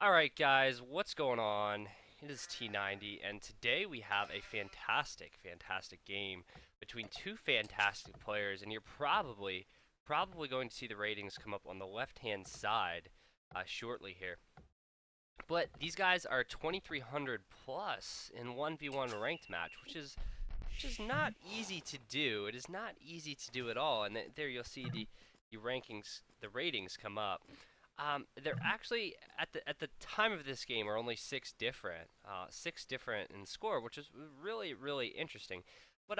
Alright guys, what's going on? It is T90 and today we have a fantastic game between two fantastic players, and you're probably going to see the ratings come up on the left hand side shortly here. But these guys are 2300 plus in 1v1 ranked match, which is not easy to do. It is not easy to do at all, and there you'll see the ratings come up. They're actually at the time of this game are only six different in score, which is really interesting. But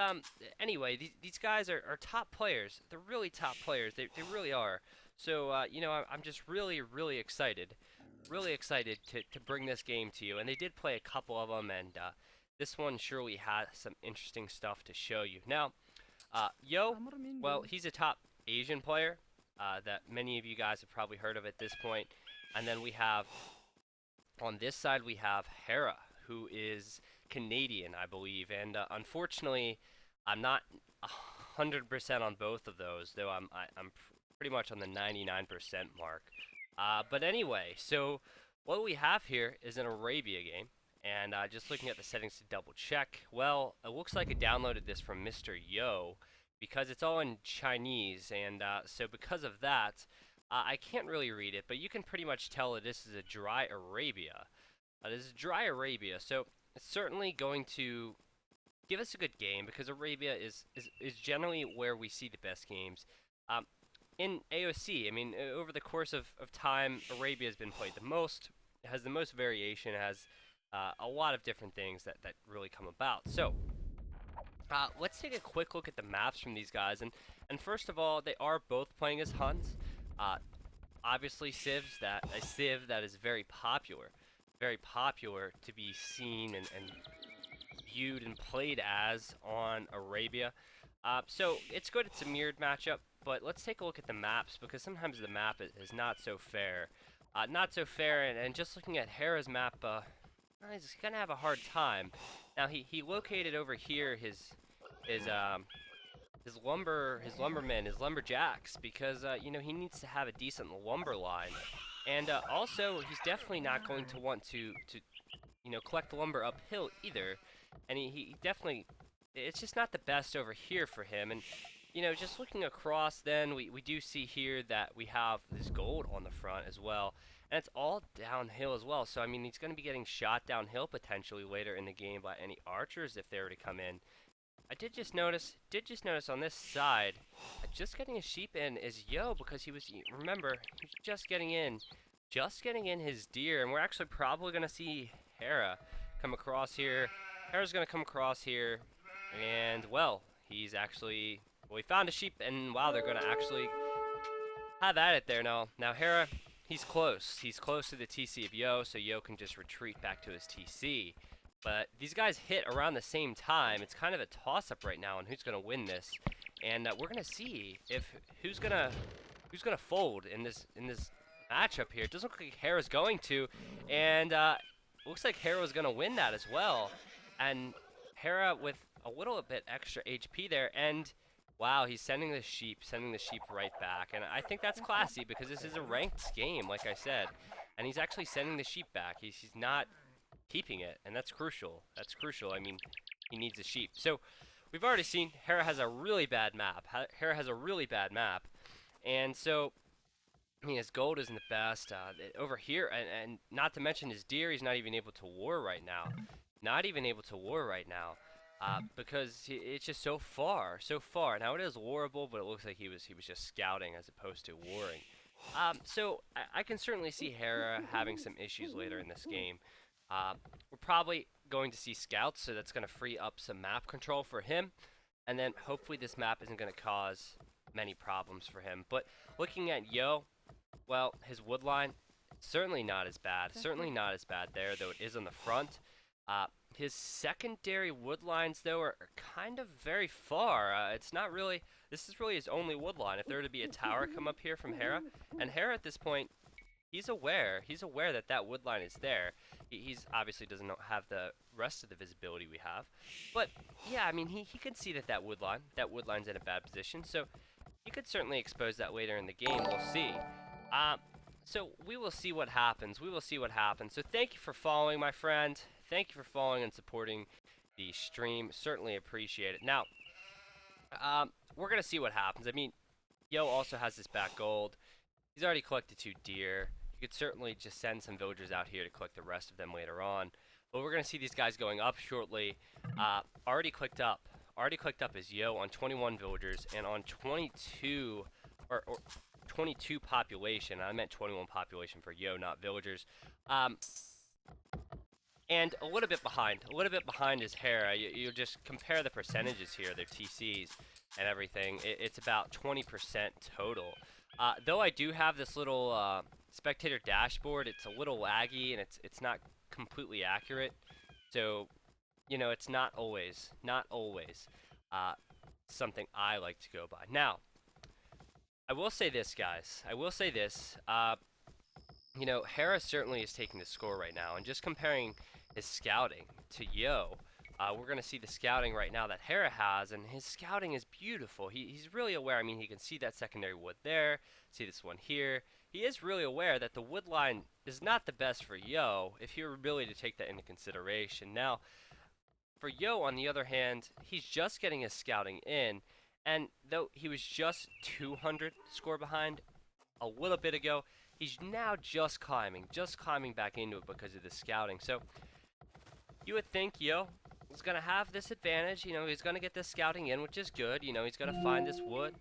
anyway, these guys are top players. They're really top players. They really are. So I'm just really excited to bring this game to you. And they did play a couple of them, and this one surely has some interesting stuff to show you. Now, Yo, well, he's a top Asian player that many of you guys have probably heard of at this point. And then we have, on this side, we have Hera, who is Canadian, I believe. And unfortunately, I'm not 100% on both of those, though I'm pretty much on the 99% mark. But anyway, so what we have here is an Arabia game. And just looking at the settings to double check, well, it looks like I downloaded this from Mr. Yo, because it's all in Chinese, and so because of that, I can't really read it, but you can pretty much tell that this is a dry Arabia. This is dry Arabia, so it's certainly going to give us a good game, because Arabia is generally where we see the best games. In AOC, I mean, over the course of time, Arabia has been played the most, it has the most variation, it has a lot of different things that really come about. So, let's take a quick look at the maps from these guys, and first of all, they are both playing as Huns. Obviously, a Civ that is very popular to be seen and viewed and played as on Arabia. So it's good it's a mirrored matchup, but let's take a look at the maps, because sometimes the map is not so fair. And just looking at Hera's map, he's gonna have a hard time. Now he located over here his lumbermen, his lumberjacks, because he needs to have a decent lumber line, and also he's definitely not going to want to collect lumber uphill either, and he definitely, it's just not the best over here for him. And just looking across, then we do see here that we have this gold on the front as well. And it's all downhill as well. So, I mean, he's going to be getting shot downhill potentially later in the game by any archers if they were to come in. I did just notice on this side, just getting a sheep in is Yo, because remember, he's just getting in his deer. And we're actually probably going to see Hera come across here. Hera's going to come across here. And, well, we found a sheep, and wow, they're going to actually have at it there now. Now, Hera, he's close to the TC of Yo, so Yo can just retreat back to his TC. But these guys hit around the same time. It's kind of a toss-up right now on who's going to win this, and we're going to see who's going to fold in this matchup here. It doesn't look like Hera's going to, and looks like Hera's going to win that as well. And Hera with a little bit extra HP there, and wow, he's sending the sheep right back. And I think that's classy, because this is a ranked game, like I said. And he's actually sending the sheep back. He's not keeping it, and that's crucial. I mean, he needs a sheep. So, we've already seen Hera has a really bad map. And so, I mean, his gold isn't the best. Over here, and not to mention his deer, he's not even able to war right now. Because it's just so far. Now it is warable, but it looks like he was just scouting as opposed to warring. So I can certainly see Hera having some issues later in this game. We're probably going to see scouts, so that's going to free up some map control for him, and then hopefully this map isn't going to cause many problems for him. But looking at Yo, well, his wood line, certainly not as bad there, though it is on the front. His secondary wood lines, though, are kind of very far. This is really his only wood line. If there were to be a tower come up here from Hera, and Hera at this point, he's aware that wood line is there. He's obviously doesn't have the rest of the visibility we have. But, yeah, I mean, he can see that wood line's in a bad position, so he could certainly expose that later in the game. We'll see. So we will see what happens. We will see what happens. So thank you for following, my friend. Thank you for following and supporting the stream. Certainly appreciate it. Now, we're going to see what happens. I mean, Yo also has this back gold. He's already collected 2 deer. You could certainly just send some villagers out here to collect the rest of them later on. But we're going to see these guys going up shortly. Already clicked up. Already clicked up is Yo on 21 villagers and on 22 or 22 population. I meant 21 population for Yo, not villagers. And a little bit behind. A little bit behind is Hera. You just compare the percentages here, their TCs and everything. It's about 20% total. Though I do have this little spectator dashboard, it's a little laggy and it's not completely accurate. So, you know, it's not always something I like to go by. Now, I will say this, guys. I will say this. You know, Hera certainly is taking the score right now, and just comparing his scouting to Yo, we're going to see the scouting right now that Hera has, and his scouting is beautiful. He's really aware. I mean, he can see that secondary wood there, see this one here. He is really aware that the wood line is not the best for Yo, if he were really to take that into consideration. Now, for Yo, on the other hand, he's just getting his scouting in, and though he was just 200 score behind a little bit ago, he's now just climbing back into it because of the scouting. So you would think Yo is going to have this advantage. You know, he's going to get this scouting in, which is good. You know, he's going to find this wood,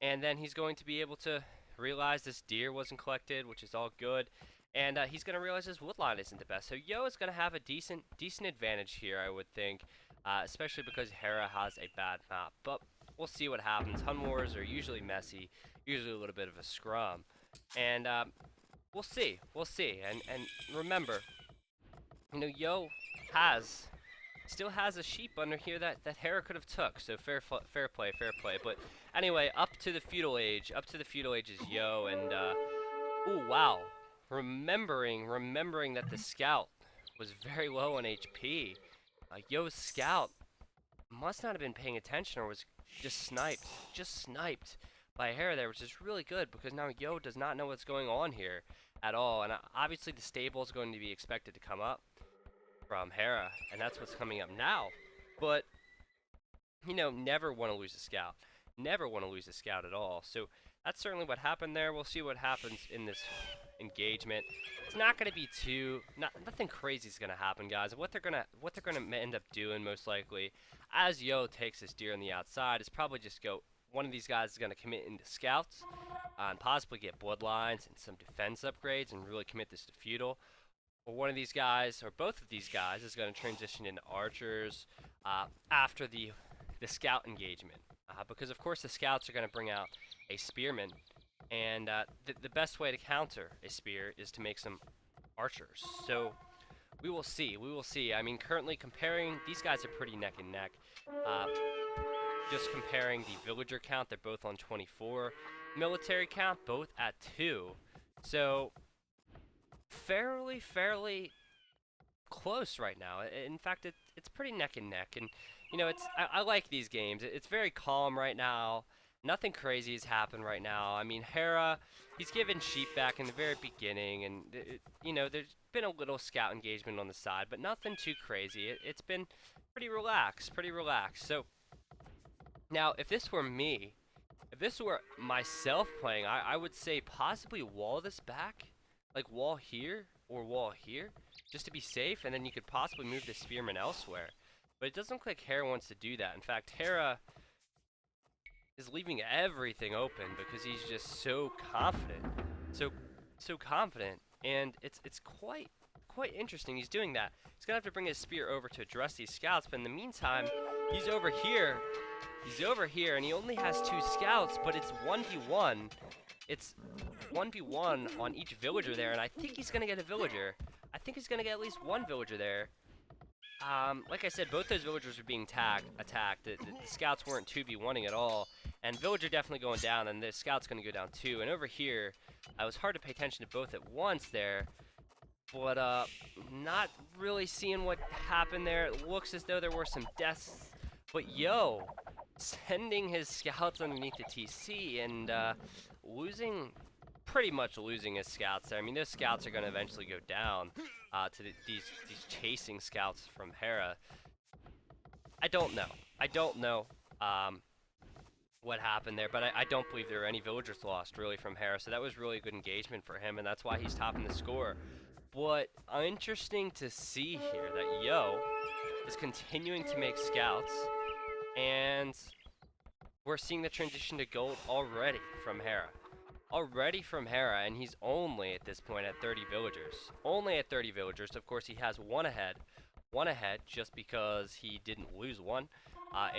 and then he's going to be able to realize this deer wasn't collected, which is all good. And he's going to realize his wood line isn't the best. So Yo is going to have a decent advantage here, I would think, especially because Hera has a bad map. But we'll see what happens. Hun wars are usually messy, usually a little bit of a scrum. And we'll see. And remember, you know, Yo still has a sheep under here that Hera could have took. So fair play. But anyway, up to the feudal age is Yo, and ooh, wow. Remembering that the scout was very low on HP. Yo's scout must not have been paying attention, or was just sniped by Hera there, which is really good because now Yo does not know what's going on here at all. And obviously the stable is going to be expected to come up from Hera, and that's what's coming up now. But, you know, never want to lose a scout. Never want to lose a scout at all. So that's certainly what happened there. We'll see what happens in this engagement. It's not going to be nothing crazy is going to happen, guys. What they're going to end up doing most likely, as Yo takes this deer on the outside, is probably just one of these guys is going to commit into scouts and possibly get bloodlines and some defense upgrades and really commit this to feudal. Or one of these guys, or both of these guys, is going to transition into archers after the scout engagement. Because, of course, the scouts are going to bring out a spearman. And the best way to counter a spear is to make some archers. So we will see. I mean, currently comparing, these guys are pretty neck and neck. Just comparing the villager count, they're both on 24. Military count, both at 2. So fairly close right now. In fact, it's pretty neck and neck. And you know, I like these games. It's very calm right now. Nothing crazy has happened right now. I mean, Hera, he's given sheep back in the very beginning, and you know, there's been a little scout engagement on the side, but nothing too crazy. It's been pretty relaxed. So now, if this were me, if this were myself playing, I would say possibly wall this back, like wall here or wall here, just to be safe, and then you could possibly move the spearman elsewhere. But it doesn't look like Hera wants to do that. In fact, Hera is leaving everything open because he's just so confident, so confident, and it's quite interesting. He's doing that. He's gonna have to bring his spear over to address these scouts, but in the meantime, he's over here, and he only has 2 scouts, but it's 1v1. It's 1v1 on each villager there, and I think he's gonna get a villager. I think he's gonna get at least 1 villager there. Like I said, both those villagers were being attacked. The scouts weren't 2v1ing at all. And villager definitely going down, and the scout's going to go down too. And over here, it was hard to pay attention to both at once there. But, not really seeing what happened there. It looks as though there were some deaths. But Yo, sending his scouts underneath the TC and, losing pretty much losing his scouts there. I mean, those scouts are going to eventually go down to these chasing scouts from Hera. I don't know. I don't know what happened there, but I don't believe there were any villagers lost, really, from Hera. So that was really a good engagement for him, and that's why he's topping the score. But interesting to see here that Yo is continuing to make scouts, and we're seeing the transition to gold already from Hera. Already from Hera, and he's only at this point at 30 villagers. Only at 30 villagers. Of course, he has one ahead just because he didn't lose one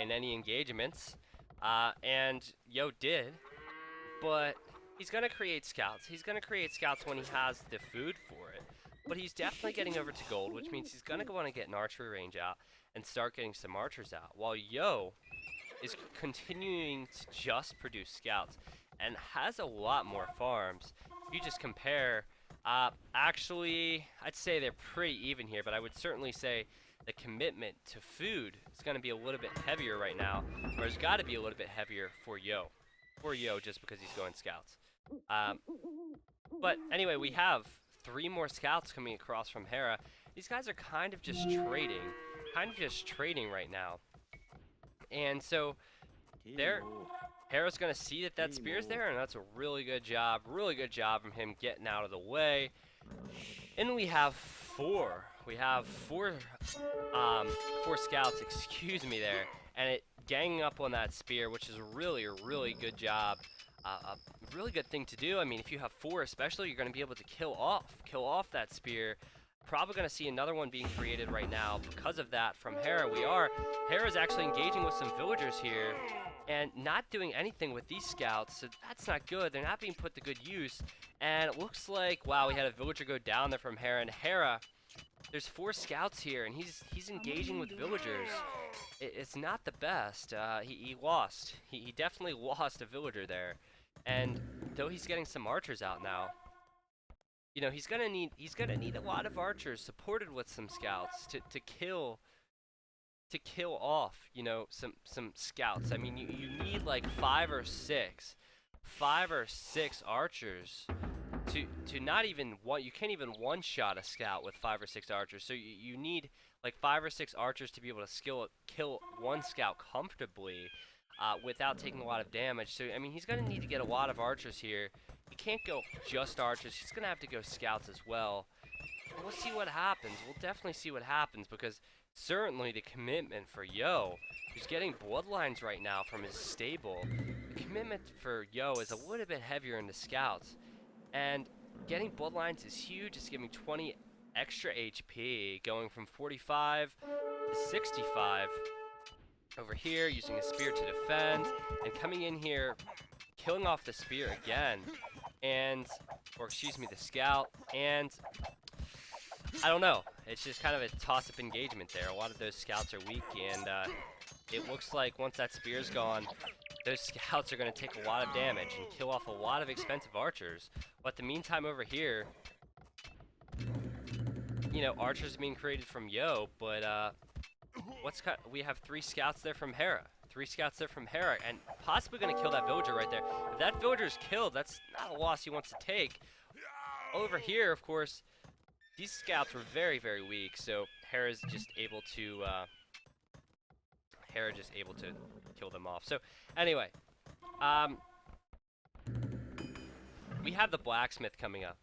in any engagements. And Yo did, but he's going to create scouts. He's going to create scouts when he has the food for it. But he's definitely getting over to gold, which means he's going to want to get an archery range out and start getting some archers out. While Yo is continuing to just produce scouts and has a lot more farms. If you just compare, actually, I'd say they're pretty even here, but I would certainly say the commitment to food is going to be a little bit heavier right now, or has got to be a little bit heavier for Yo. Just because he's going scouts. But anyway, we have 3 more scouts coming across from Hera. These guys are kind of just trading right now. And so Hera's going to see that spear's there, and that's a really good job from him getting out of the way. And we have 4 scouts, excuse me there, and it ganging up on that spear, which is really a really good job. A really good thing to do. I mean, if you have 4 especially, you're going to be able to kill off that spear. Probably going to see another one being created right now because of that from Hera. Hera's actually engaging with some villagers here and not doing anything with these scouts, so that's not good. They're not being put to good use, and it looks like, wow, we had a villager go down there from Hera, and Hera, there's 4 scouts here, and he's engaging with villagers. It's not the best. He lost. He definitely lost a villager there, and though he's getting some archers out now, you know, he's gonna need a lot of archers supported with some scouts to kill off, you know, some scouts. I mean, you need like 5 or 6 archers to not even one. You can't even one-shot a scout with 5 or 6 archers. So you need like 5 or 6 archers to be able to kill one scout comfortably without taking a lot of damage. So I mean, he's gonna need to get a lot of archers here. He can't go just archers. He's gonna have to go scouts as well. And we'll see what happens. We'll definitely see what happens, because certainly the commitment for Yo, who's getting bloodlines right now from his stable, the commitment for Yo is a little bit heavier in the scouts. And getting bloodlines is huge. It's giving 20 extra HP, going from 45 to 65. Over here, using a spear to defend, and coming in here, killing off the spear again, the scout, and I don't know. It's just kind of a toss-up engagement there. A lot of those scouts are weak, and it looks like once that spear's gone, those scouts are going to take a lot of damage and kill off a lot of expensive archers. But in the meantime over here, you know, archers are being created from Yo, but we have 3 scouts there from Hera. 3 scouts there from Hera, and possibly going to kill that villager right there. If that villager is killed, that's not a loss he wants to take. Over here, of course, these scouts were very, very weak, so Hera's just able to kill them off. So anyway, we have the blacksmith coming up.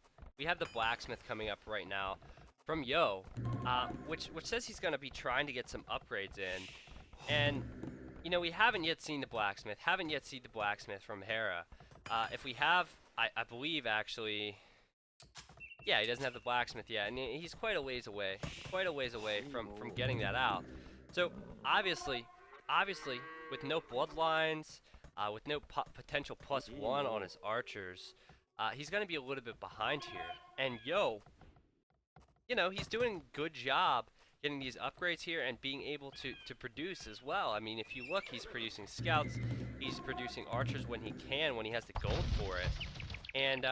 Right now from Yo, which says he's going to be trying to get some upgrades in, and you know, we haven't yet seen the blacksmith. From Hera. If we have, I believe actually, yeah, he doesn't have the blacksmith yet, and he's quite a ways away from getting that out. So obviously, with no bloodlines, with no potential +1 on his archers, he's going to be a little bit behind here. And Yo, you know, he's doing a good job getting these upgrades here and being able to produce as well. I mean, if you look, he's producing scouts, he's producing archers when he can, when he has the gold for it. And,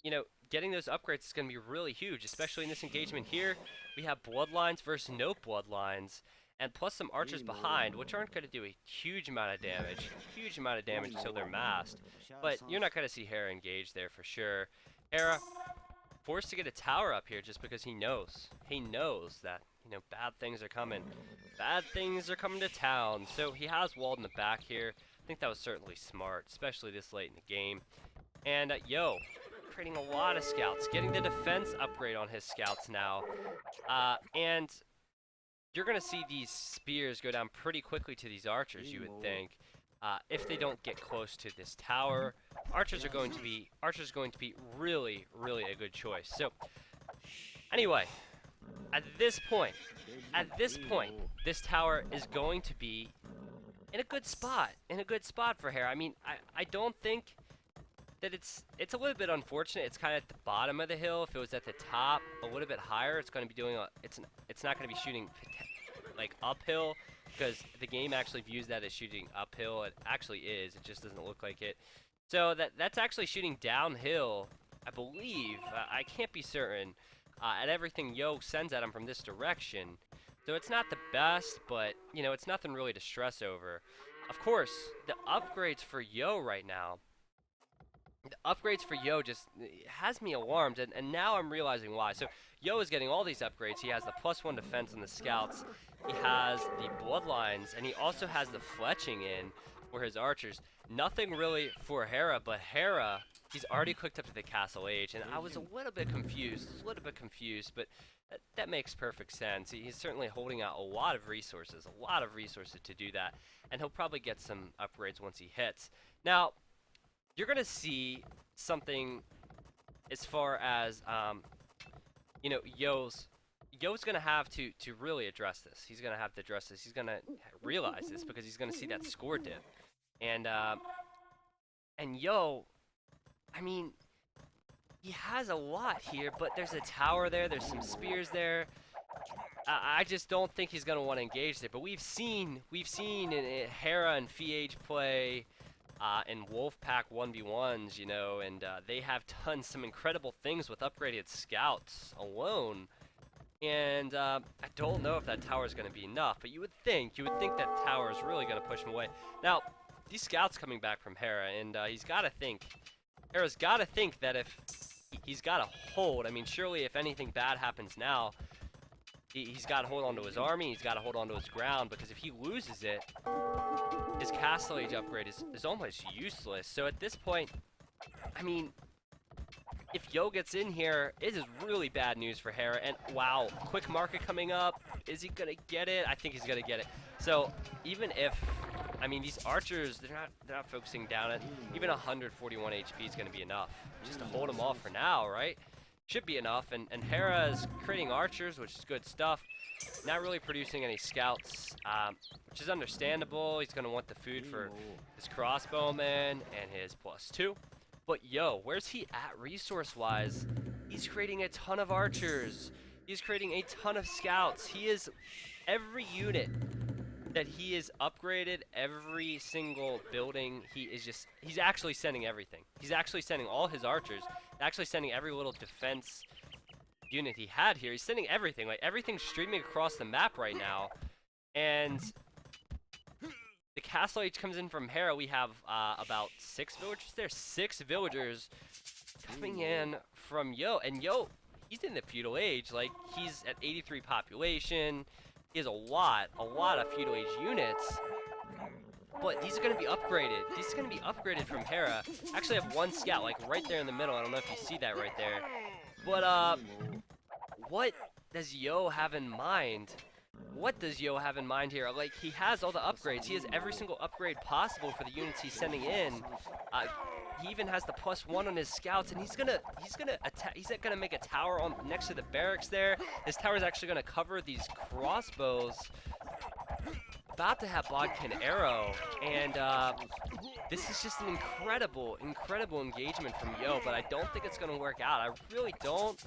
you know, getting those upgrades is going to be really huge, especially in this engagement here. We have bloodlines versus no bloodlines. and plus some archers behind, which aren't going to do a huge amount of damage. Huge amount of damage until they're masked. But you're not going to see Hera engage there for sure. Hera forced to get a tower up here just because he knows. He knows that, you know, bad things are coming. Bad things are coming to town. So he has walled in the back here. I think that was certainly smart, especially this late in the game. And Yo, creating a lot of scouts, getting the defense upgrade on his scouts now. And you're going to see these spears go down pretty quickly to these archers, you would think. If they don't get close to this tower, archers are going to be really, really a good choice. So, anyway, at this point, this tower is going to be in a good spot for Hera. I mean, I don't think that it's a little bit unfortunate. It's kind of at the bottom of the hill. If it was at the top, a little bit higher, it's going to be doing it's not going to be shooting like uphill, because the game actually views that as shooting uphill. It actually is. It just doesn't look like it. So that's actually shooting downhill, I believe. I can't be certain. At everything Yo sends at him from this direction. So it's not the best, but you know, it's nothing really to stress over. Of course, the upgrades for Yo right now. The upgrades for Yo just has me alarmed, and now I'm realizing why. So Yo is getting all these upgrades. He has the +1 defense on the scouts. He has the bloodlines, and he also has the fletching in for his archers. Nothing really for Hera, but Hera, he's already cooked up to the castle age, and I was a little bit confused, but that makes perfect sense. He's certainly holding out a lot of resources to do that, and he'll probably get some upgrades once he hits. Now, you're going to see something as far as, you know, Yo's going to have to really address this. He's going to have to address this. He's going to realize this because he's going to see that score dip. And Yo, I mean, he has a lot here, but there's a tower there. There's some spears there. I just don't think he's going to want to engage there. But we've seen in Hera and Fiage play in Wolfpack 1v1s, you know, and they have done some incredible things with upgraded scouts alone. And I don't know if that tower is going to be enough, but you would think that tower is really going to push him away. Now, these scouts coming back from Hera, and Hera's got to think that if he's got to hold, I mean, surely if anything bad happens now, he's got to hold on to his army, he's got to hold on to his ground, because if he loses it, his castle age upgrade is almost useless. So at this point, I mean, if Yo gets in here, it is really bad news for Hera. And wow, quick market coming up. Is he gonna get it? I think he's gonna get it. So even if, I mean, these archers, they're not focusing down at even 141 HP is gonna be enough just to hold them off for now, right? Should be enough. And Hera is creating archers, which is good stuff. Not really producing any scouts, which is understandable. He's gonna want the food for his crossbowman and his +2. But Yo, where's he at resource-wise? He's creating a ton of archers. He's creating a ton of scouts. He is, every unit that he is upgraded, every single building, he's actually sending everything. He's actually sending all his archers, actually sending every little defense unit he had here. He's sending everything, like everything's streaming across the map right now. And the castle age comes in from Hera. We have about 6 villagers there. 6 villagers coming in from Yo. And Yo, he's in the feudal age. Like, he's at 83 population. He has a lot of feudal age units. But these are going to be upgraded. These are going to be upgraded from Hera. Actually, I have one scout, like, right there in the middle. I don't know if you see that right there. But, what does Yo have in mind? What does Yo have in mind here? Like, he has all the upgrades. He has every single upgrade possible for the units he's sending in. He even has the +1 on his scouts, and he's gonna make a tower on next to the barracks there. This tower is actually gonna cover these crossbows. About to have Bodkin arrow, and this is just an incredible engagement from Yo, but I don't think it's gonna work out. I really don't.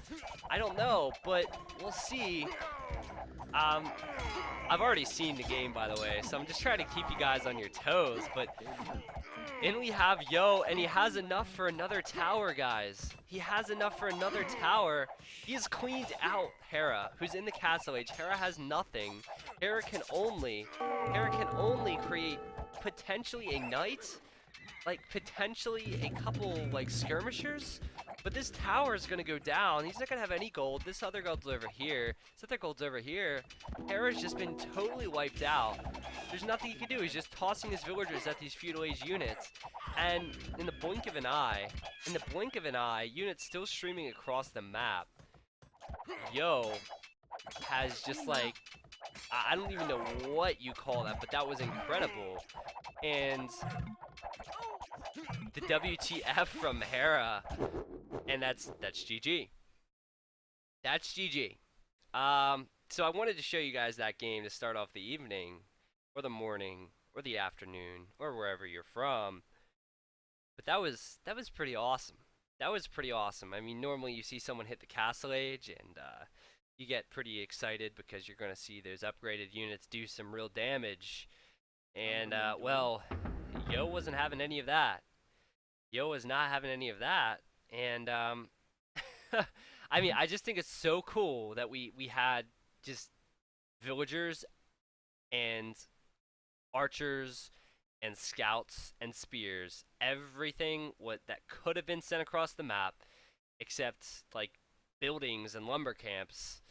I don't know, but we'll see. I've already seen the game, by the way, so I'm just trying to keep you guys on your toes, but And we have Yo, and he has enough for another tower, guys. He has enough for another tower. He has cleaned out Hera, who's in the Castle Age. Hera has nothing. Hera can only create potentially a knight, like potentially a couple like skirmishers. But this tower is gonna go down. He's not gonna have any gold. This other gold's over here. This other gold's over here. Hera's just been totally wiped out. There's nothing he can do. He's just tossing his villagers at these feudal age units. And in the blink of an eye, units still streaming across the map. Yo has just like, I don't even know what you call that, but that was incredible. And the WTF from Hera, and that's GG. That's GG. So I wanted to show you guys that game to start off the evening, or the morning, or the afternoon, or wherever you're from. But that was pretty awesome. That was pretty awesome. I mean, normally you see someone hit the Castle Age, and you get pretty excited because you're going to see those upgraded units do some real damage. And, well, Yo wasn't having any of that. Yo was not having any of that. And, I mean, I just think it's so cool that we had just villagers and archers and scouts and spears, everything that could have been sent across the map, except like buildings and lumber camps,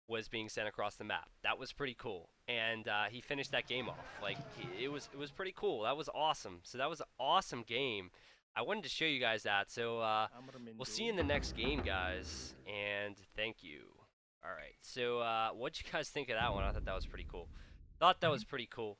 was being sent across the map. That was pretty cool, and he finished that game off. Like it was pretty cool. That was awesome. So that was an awesome game. I wanted to show you guys that. So we'll see you in the next game, guys, and thank you. All right. So what'd you guys think of that one? I thought that was pretty cool.